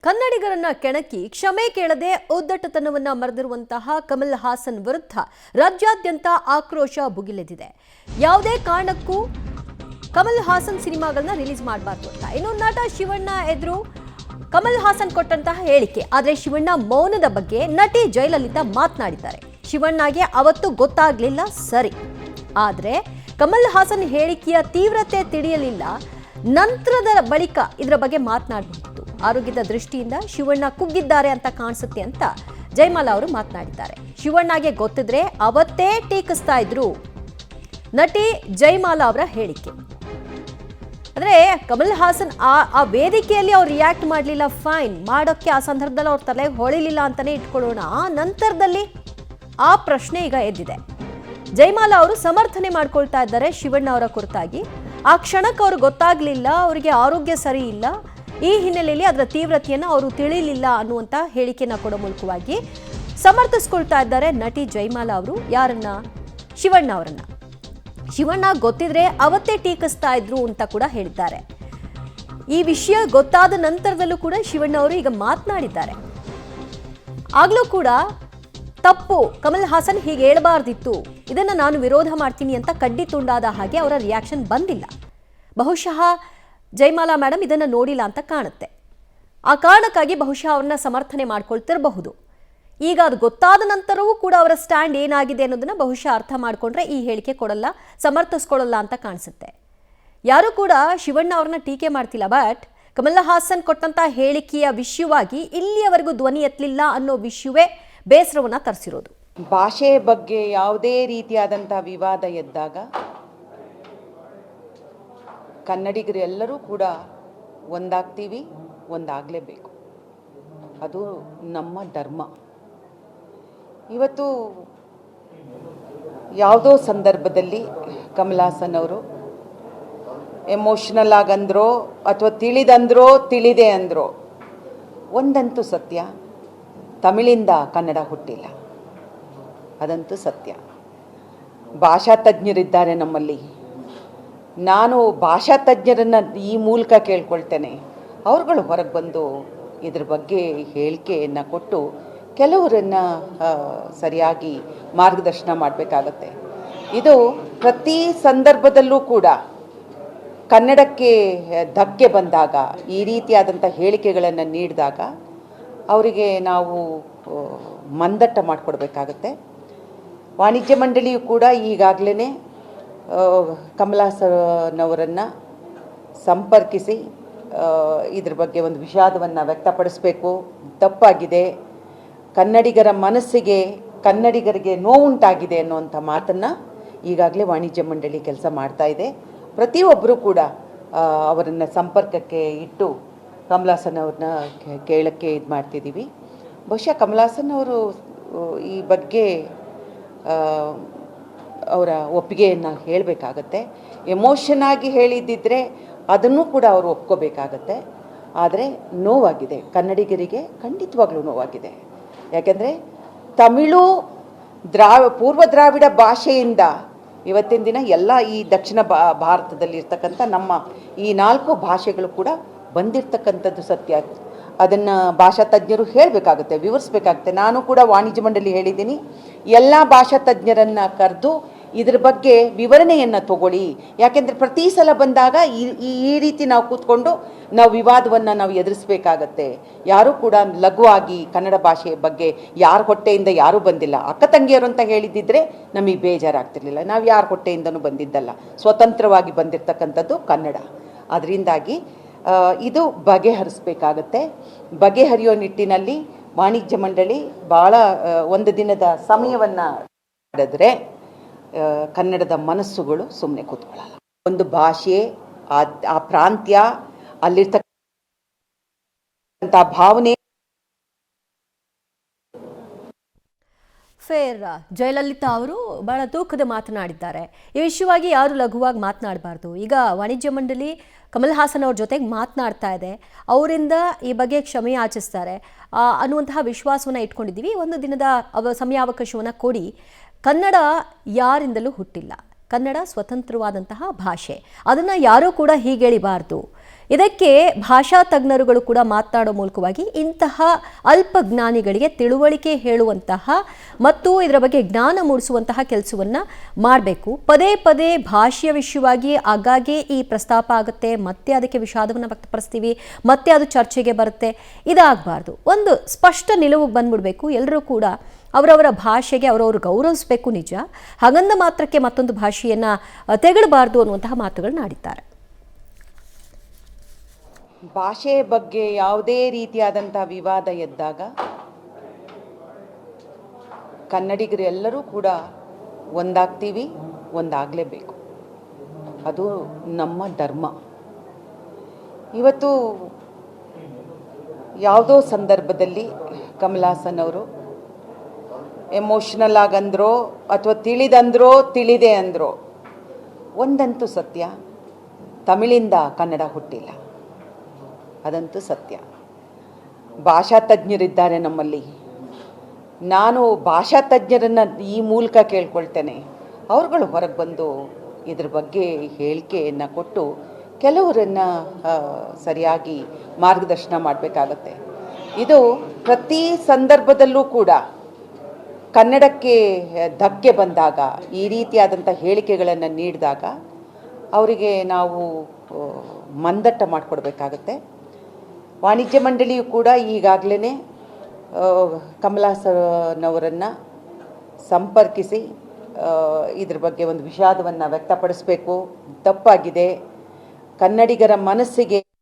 ಕನ್ನಡಿಗರನ್ನ ಕೆಣಕಿ ಕ್ಷಮೆ ಕೇಳದೆ ಉದ್ದಟತನವನ್ನ ಮರೆದಿರುವಂತಹ ಕಮಲ್ ಹಾಸನ್ ವಿರುದ್ಧ ರಾಜ್ಯಾದ್ಯಂತ ಆಕ್ರೋಶ ಭುಗಿಲೆದಿದೆ. ಯಾವುದೇ ಕಾರಣಕ್ಕೂ ಕಮಲ್ ಹಾಸನ್ ಸಿನಿಮಾಗಳನ್ನ ರಿಲೀಸ್ ಮಾಡಬಾರ್ದು ಅಂತ ಇನ್ನು ನಟ ಶಿವಣ್ಣ ಎದುರು ಕಮಲ್ ಹಾಸನ್ ಕೊಟ್ಟಂತಹ ಹೇಳಿಕೆ. ಆದರೆ ಶಿವಣ್ಣ ಮೌನದ ಬಗ್ಗೆ ನಟಿ ಜಯಲಲಿತಾ ಮಾತನಾಡಿದ್ದಾರೆ. ಶಿವಣ್ಣಗೆ ಅವತ್ತು ಗೊತ್ತಾಗ್ಲಿಲ್ಲ ಸರಿ, ಆದರೆ ಕಮಲ್ ಹಾಸನ್ ಹೇಳಿಕೆಯ ತೀವ್ರತೆ ತಿಳಿಯಲಿಲ್ಲ. ನಂತರದ ಬಳಿಕ ಇದರ ಬಗ್ಗೆ ಮಾತನಾಡಬಹುದು. ಆರೋಗ್ಯದ ದೃಷ್ಟಿಯಿಂದ ಶಿವಣ್ಣ ಕುಗ್ಗಿದ್ದಾರೆ ಅಂತ ಕಾಣಿಸುತ್ತೆ ಅಂತ ಜಯಮಾಲಾ ಅವರು ಮಾತನಾಡಿದ್ದಾರೆ. ಶಿವಣ್ಣಗೆ ಗೊತ್ತಿದ್ರೆ ಅವತ್ತೇ ಟೀಕಿಸ್ತಾ ಇದ್ರು ನಟಿ ಜಯಮಾಲಾ ಅವರ ಹೇಳಿಕೆ. ಅಂದ್ರೆ ಕಮಲ್ ಹಾಸನ್ ಆ ವೇದಿಕೆಯಲ್ಲಿ ಅವ್ರು ರಿಯಾಕ್ಟ್ ಮಾಡಲಿಲ್ಲ, ಫೈನ್, ಮಾಡೋಕ್ಕೆ ಆ ಸಂದರ್ಭದಲ್ಲಿ ಅವ್ರ ತಲೆಗೆ ಹೊಳಿಲಿಲ್ಲ ಅಂತಾನೆ ಇಟ್ಕೊಳ್ಳೋಣ. ಆ ನಂತರದಲ್ಲಿ ಆ ಪ್ರಶ್ನೆ ಈಗ ಎದ್ದಿದೆ. ಜಯಮಾಲಾ ಅವರು ಸಮರ್ಥನೆ ಮಾಡ್ಕೊಳ್ತಾ ಇದ್ದಾರೆ ಶಿವಣ್ಣ ಅವರ ಕುರಿತಾಗಿ. ಆ ಕ್ಷಣಕ್ಕೆ ಅವ್ರಿಗೆ ಗೊತ್ತಾಗ್ಲಿಲ್ಲ, ಅವರಿಗೆ ಆರೋಗ್ಯ ಸರಿ ಇಲ್ಲ, ಈ ಹಿನ್ನೆಲೆಯಲ್ಲಿ ಅದರ ತೀವ್ರತೆಯನ್ನು ಅವರು ತಿಳಿಲಿಲ್ಲ ಅನ್ನುವಂಥ ಹೇಳಿಕೆಯನ್ನು ಕೊಡೋ ಮೂಲಕವಾಗಿ ಸಮರ್ಥಿಸ್ಕೊಳ್ತಾ ಇದ್ದಾರೆ ನಟಿ ಜಯಮಾಲಾ ಅವರು. ಯಾರನ್ನ? ಶಿವಣ್ಣ ಅವರನ್ನ. ಶಿವಣ್ಣ ಗೊತ್ತಿದ್ರೆ ಅವತ್ತೇ ಟೀಕಿಸ್ತಾ ಇದ್ರು ಅಂತ ಕೂಡ ಹೇಳಿದ್ದಾರೆ. ಈ ವಿಷಯ ಗೊತ್ತಾದ ನಂತರದಲ್ಲೂ ಕೂಡ ಶಿವಣ್ಣ ಅವರು ಈಗ ಮಾತನಾಡಿದ್ದಾರೆ. ಆಗ್ಲೂ ಕೂಡ ತಪ್ಪು, ಕಮಲ್ ಹಾಸನ್ ಹೀಗೆ ಹೇಳಬಾರ್ದಿತ್ತು, ಇದನ್ನ ನಾನು ವಿರೋಧ ಮಾಡ್ತೀನಿ ಅಂತ ಕಡ್ಡಿ ತುಂಡಾದ ಹಾಗೆ ಅವರ ರಿಯಾಕ್ಷನ್ ಬಂದಿಲ್ಲ. ಬಹುಶಃ ಜಯಮಾಲಾ ಮೇಡಮ್ ಇದನ್ನ ನೋಡಿಲ್ಲ ಅಂತ ಕಾಣುತ್ತೆ. ಆ ಕಾರಣಕ್ಕಾಗಿ ಬಹುಶಃ ಅವ್ರನ್ನ ಸಮರ್ಥನೆ ಮಾಡ್ಕೊಳ್ತಿರಬಹುದು. ಈಗ ಅದು ಗೊತ್ತಾದ ನಂತರವೂ ಕೂಡ ಅವರ ಸ್ಟ್ಯಾಂಡ್ ಏನಾಗಿದೆ ಅನ್ನೋದನ್ನ ಬಹುಶಃ ಅರ್ಥ ಮಾಡ್ಕೊಂಡ್ರೆ ಈ ಹೇಳಿಕೆ ಕೊಡಲ್ಲ, ಸಮರ್ಥಿಸ್ಕೊಳ್ಳಲ್ಲ ಅಂತ ಕಾಣಿಸುತ್ತೆ. ಯಾರು ಕೂಡ ಶಿವಣ್ಣ ಅವ್ರನ್ನ ಟೀಕೆ ಮಾಡ್ತಿಲ್ಲ, ಬಟ್ ಕಮಲ್ ಹಾಸನ್ ಕೊಟ್ಟಂತ ಹೇಳಿಕೆಯ ವಿಷಯವಾಗಿ ಇಲ್ಲಿಯವರೆಗೂ ಧ್ವನಿ ಎತ್ತಲಿಲ್ಲ ಅನ್ನೋ ವಿಷಯವೇ ಬೇಸರವನ್ನ ತರಿಸಿರೋದು. ಭಾಷೆ ಬಗ್ಗೆ ಯಾವುದೇ ರೀತಿಯಾದಂಥ ವಿವಾದ ಎದ್ದಾಗ ಕನ್ನಡಿಗರು ಎಲ್ಲರೂ ಕೂಡ ಒಂದಾಗ್ತೀವಿ, ಒಂದಾಗಲೇಬೇಕು. ಅದು ನಮ್ಮ ಧರ್ಮ. ಇವತ್ತು ಯಾವುದೋ ಸಂದರ್ಭದಲ್ಲಿ ಕಮಲ್ ಹಾಸನ್ ಅವರು ಎಮೋಷ್ನಲ್ ಆಗಂದ್ರೋ ಅಥವಾ ತಿಳಿದಂದ್ರೋ ತಿಳಿದೆ ಅಂದ್ರೋ, ಒಂದಂತೂ ಸತ್ಯ, ತಮಿಳಿಂದ ಕನ್ನಡ ಹುಟ್ಟಿಲ್ಲ, ಅದಂತೂ ಸತ್ಯ. ಭಾಷಾ ತಜ್ಞರಿದ್ದಾರೆ ನಮ್ಮಲ್ಲಿ. ನಾನು ಭಾಷಾ ತಜ್ಞರನ್ನು ಈ ಮೂಲಕ ಕೇಳ್ಕೊಳ್ತೇನೆ, ಅವ್ರುಗಳು ಹೊರಗೆ ಬಂದು ಇದ್ರ ಬಗ್ಗೆ ಹೇಳಿಕೆಯನ್ನು ಕೊಟ್ಟು ಕೆಲವರನ್ನು ಸರಿಯಾಗಿ ಮಾರ್ಗದರ್ಶನ ಮಾಡಬೇಕಾಗತ್ತೆ. ಇದು ಪ್ರತಿ ಸಂದರ್ಭದಲ್ಲೂ ಕೂಡ ಕನ್ನಡಕ್ಕೆ ಧಕ್ಕೆ ಬಂದಾಗ, ಈ ರೀತಿಯಾದಂಥ ಹೇಳಿಕೆಗಳನ್ನು ನೀಡಿದಾಗ ಅವರಿಗೆ ನಾವು ಮಂದಟ್ಟ ಮಾಡಿಕೊಡ್ಬೇಕಾಗತ್ತೆ. ವಾಣಿಜ್ಯ ಮಂಡಳಿಯು ಕೂಡ ಈಗಾಗಲೇ ಕಮಲ್ ಹಾಸನ್ ಅವರನ್ನು ಸಂಪರ್ಕಿಸಿ ಇದ್ರ ಬಗ್ಗೆ ಒಂದು ವಿಷಾದವನ್ನು ವ್ಯಕ್ತಪಡಿಸಬೇಕು, ತಪ್ಪಾಗಿದೆ, ಕನ್ನಡಿಗರ ಮನಸ್ಸಿಗೆ, ಕನ್ನಡಿಗರಿಗೆ ನೋವುಂಟಾಗಿದೆ ಅನ್ನುವಂಥ ಮಾತನ್ನು ಈಗಾಗಲೇ ವಾಣಿಜ್ಯ ಮಂಡಳಿ ಕೆಲಸ ಮಾಡ್ತಾ ಇದೆ. ಪ್ರತಿಯೊಬ್ಬರೂ ಕೂಡ ಅವರನ್ನು ಸಂಪರ್ಕಕ್ಕೆ ಇಟ್ಟು ಕಮಲ್ ಹಾಸನ್ ಅವ್ರನ್ನ ಕೇಳೋಕ್ಕೆ ಇದು ಮಾಡ್ತಿದ್ದೀವಿ. ಬಹುಶಃ ಕಮಲ್ ಹಾಸನ್ ಅವರು ಈ ಬಗ್ಗೆ ಅವರ ಒಪ್ಪಿಗೆಯನ್ನು ಹೇಳಬೇಕಾಗತ್ತೆ. ಎಮೋಷನ್ ಆಗಿ ಹೇಳಿದ್ದಿದ್ರೆ ಅದನ್ನು ಕೂಡ ಅವರು ಒಪ್ಕೋಬೇಕಾಗತ್ತೆ. ಆದರೆ ನೋವಾಗಿದೆ, ಕನ್ನಡಿಗರಿಗೆ ಖಂಡಿತವಾಗ್ಲೂ ನೋವಾಗಿದೆ. ಯಾಕೆಂದರೆ ತಮಿಳು ಪೂರ್ವ ದ್ರಾವಿಡ ಭಾಷೆಯಿಂದ ಇವತ್ತಿನ ದಿನ ಎಲ್ಲ ಈ ದಕ್ಷಿಣ ಭಾರತದಲ್ಲಿರ್ತಕ್ಕಂಥ ನಮ್ಮ ಈ 4 ಭಾಷೆಗಳು ಕೂಡ ಬಂದಿರತಕ್ಕಂಥದ್ದು ಸತ್ಯ. ಅದನ್ನು ಭಾಷಾ ತಜ್ಞರು ಹೇಳಬೇಕಾಗುತ್ತೆ, ವಿವರಿಸಬೇಕಾಗುತ್ತೆ. ನಾನು ಕೂಡ ವಾಣಿಜ್ಯ ಮಂಡಳಿ ಹೇಳಿದ್ದೀನಿ, ಎಲ್ಲ ಭಾಷಾ ತಜ್ಞರನ್ನು ಕರೆದು ಇದ್ರ ಬಗ್ಗೆ ವಿವರಣೆಯನ್ನು ತಗೊಳ್ಳಿ. ಯಾಕೆಂದರೆ ಪ್ರತಿ ಸಲ ಬಂದಾಗ ಈ ರೀತಿ ನಾವು ಕೂತ್ಕೊಂಡು ನಾವು ವಿವಾದವನ್ನು ನಾವು ಎದುರಿಸಬೇಕಾಗತ್ತೆ. ಯಾರೂ ಕೂಡ ಲಘುವಾಗಿ ಕನ್ನಡ ಭಾಷೆಯ ಬಗ್ಗೆ ಯಾರ ಹೊಟ್ಟೆಯಿಂದ ಯಾರೂ ಬಂದಿಲ್ಲ. ಅಕ್ಕ ತಂಗಿಯರು ಅಂತ ಹೇಳಿದ್ದಿದ್ರೆ ನಮಗೆ ಬೇಜಾರಾಗ್ತಿರ್ಲಿಲ್ಲ. ನಾವು ಯಾರ ಹೊಟ್ಟೆಯಿಂದನೂ ಬಂದಿದ್ದಲ್ಲ, ಸ್ವತಂತ್ರವಾಗಿ ಬಂದಿರತಕ್ಕಂಥದ್ದು ಕನ್ನಡ. ಅದರಿಂದಾಗಿ ಇದು ಬಗೆಹರಿಸಬೇಕಾಗತ್ತೆ. ಬಗೆಹರಿಯೋ ನಿಟ್ಟಿನಲ್ಲಿ ವಾಣಿಜ್ಯ ಮಂಡಳಿ ಭಾಳ ಒಂದು ದಿನದ ಸಮಯವನ್ನು ಮಾಡಿದ್ರೆ ಕನ್ನಡದ ಮನಸ್ಸುಗಳು ಸುಮ್ಮನೆ ಕೂತ್ಕೊಳ್ಳಲ್ಲ. ಒಂದು ಭಾಷೆ, ಆ ಪ್ರಾಂತ್ಯ, ಅಲ್ಲಿರ್ತಕ್ಕಂಥ ಭಾವನೆ. ಫೇರ್ ಜಯಲಲಿತಾ ಅವರು ಬಹಳ ತೂಕದ ಮಾತನಾಡಿದ್ದಾರೆ. ಈ ವಿಷಯವಾಗಿ ಯಾರು ಲಘುವಾಗಿ ಮಾತನಾಡಬಾರ್ದು. ಈಗ ವಾಣಿಜ್ಯ ಮಂಡಳಿ ಕಮಲ್ ಹಾಸನ್ ಅವ್ರ ಜೊತೆಗೆ ಮಾತನಾಡ್ತಾ ಇದೆ, ಅವರಿಂದ ಈ ಬಗ್ಗೆ ಕ್ಷಮೆ ಯಾಚಿಸ್ತಾರೆ ಅನ್ನುವಂತಹ ವಿಶ್ವಾಸವನ್ನು ಇಟ್ಕೊಂಡಿದ್ದೀವಿ. ಒಂದು ದಿನದ ಸಮಯಾವಕಾಶವನ್ನು ಕೊಡಿ. ಕನ್ನಡ ಯಾರಿಂದಲೂ ಹುಟ್ಟಿಲ್ಲ, ಕನ್ನಡ ಸ್ವತಂತ್ರವಾದಂತಹ ಭಾಷೆ, ಅದನ್ನು ಯಾರೂ ಕೂಡ ಹೀಗೆಳಿಬಾರ್ದು. ಇದಕ್ಕೆ ಭಾಷಾ ತಜ್ಞರುಗಳು ಕೂಡ ಮಾತನಾಡೋ ಮೂಲಕವಾಗಿ ಇಂತಹ ಅಲ್ಪಜ್ಞಾನಿಗಳಿಗೆ ತಿಳುವಳಿಕೆ ಹೇಳುವಂತಹ ಮತ್ತು ಇದರ ಬಗ್ಗೆ ಜ್ಞಾನ ಮೂಡಿಸುವಂತಹ ಕೆಲಸವನ್ನು ಮಾಡಬೇಕು. ಪದೇ ಪದೇ ಭಾಷೆಯ ವಿಷಯವಾಗಿ ಆಗಾಗ್ಗೆ ಈ ಪ್ರಸ್ತಾಪ ಆಗುತ್ತೆ, ಮತ್ತೆ ಅದಕ್ಕೆ ವಿಷಾದವನ್ನು ವ್ಯಕ್ತಪಡಿಸ್ತೀವಿ, ಮತ್ತೆ ಅದು ಚರ್ಚೆಗೆ ಬರುತ್ತೆ. ಇದಾಗಬಾರ್ದು. ಒಂದು ಸ್ಪಷ್ಟ ನಿಲುವು ಬಂದ್ಬಿಡ್ಬೇಕು. ಎಲ್ಲರೂ ಕೂಡ ಅವರವರ ಭಾಷೆಗೆ ಅವರವರು ಗೌರವಿಸಬೇಕು, ನಿಜ. ಹಾಗಂದ ಮಾತ್ರಕ್ಕೆ ಮತ್ತೊಂದು ಭಾಷೆಯನ್ನು ತೆಗಳಬಾರ್ದು ಅನ್ನುವಂತಹ ಮಾತುಗಳನ್ನ ಆಡಿದ್ದಾರೆ. ಭಾಷೆ ಬಗ್ಗೆ ಯಾವುದೇ ರೀತಿಯಾದಂಥ ವಿವಾದ ಎದ್ದಾಗ ಕನ್ನಡಿಗರು ಎಲ್ಲರೂ ಕೂಡ ಒಂದಾಗ್ತೀವಿ, ಒಂದಾಗಲೇಬೇಕು. ಅದು ನಮ್ಮ ಧರ್ಮ. ಇವತ್ತು ಯಾವುದೋ ಸಂದರ್ಭದಲ್ಲಿ ಕಮಲ್ ಹಾಸನ್ ಅವರು ಎಮೋಷ್ನಲ್ ಆಗಂದ್ರೋ ಅಥವಾ ತಿಳಿದಂದ್ರೋ ತಿಳಿದೆ ಅಂದ್ರೋ, ಒಂದಂತೂ ಸತ್ಯ, ತಮಿಳಿಂದ ಕನ್ನಡ ಹುಟ್ಟಿಲ್ಲ, ಅದಂತೂ ಸತ್ಯ. ಭಾಷಾ ತಜ್ಞರಿದ್ದಾರೆ ನಮ್ಮಲ್ಲಿ. ನಾನು ಭಾಷಾ ತಜ್ಞರನ್ನು ಈ ಮೂಲಕ ಕೇಳ್ಕೊಳ್ತೇನೆ, ಅವ್ರುಗಳು ಹೊರಗೆ ಬಂದು ಇದ್ರ ಬಗ್ಗೆ ಹೇಳಿಕೆಯನ್ನು ಕೊಟ್ಟು ಕೆಲವರನ್ನು ಸರಿಯಾಗಿ ಮಾರ್ಗದರ್ಶನ ಮಾಡಬೇಕಾಗತ್ತೆ. ಇದು ಪ್ರತಿ ಸಂದರ್ಭದಲ್ಲೂ ಕೂಡ ಕನ್ನಡಕ್ಕೆ ಧಕ್ಕೆ ಬಂದಾಗ, ಈ ರೀತಿಯಾದಂಥ ಹೇಳಿಕೆಗಳನ್ನು ನೀಡಿದಾಗ ಅವರಿಗೆ ನಾವು ಮಂದಟ್ಟ ಮಾಡಿಕೊಡ್ಬೇಕಾಗತ್ತೆ. ವಾಣಿಜ್ಯ ಮಂಡಳಿಯು ಕೂಡ ಈಗಾಗಲೇ ಕಮಲ್ ಹಾಸನ್ ಅವರನ್ನು ಸಂಪರ್ಕಿಸಿ ಇದ್ರ ಬಗ್ಗೆ ಒಂದು ವಿಷಾದವನ್ನು ವ್ಯಕ್ತಪಡಿಸಬೇಕು. ತಪ್ಪಾಗಿದೆ, ಕನ್ನಡಿಗರ ಮನಸ್ಸಿಗೆ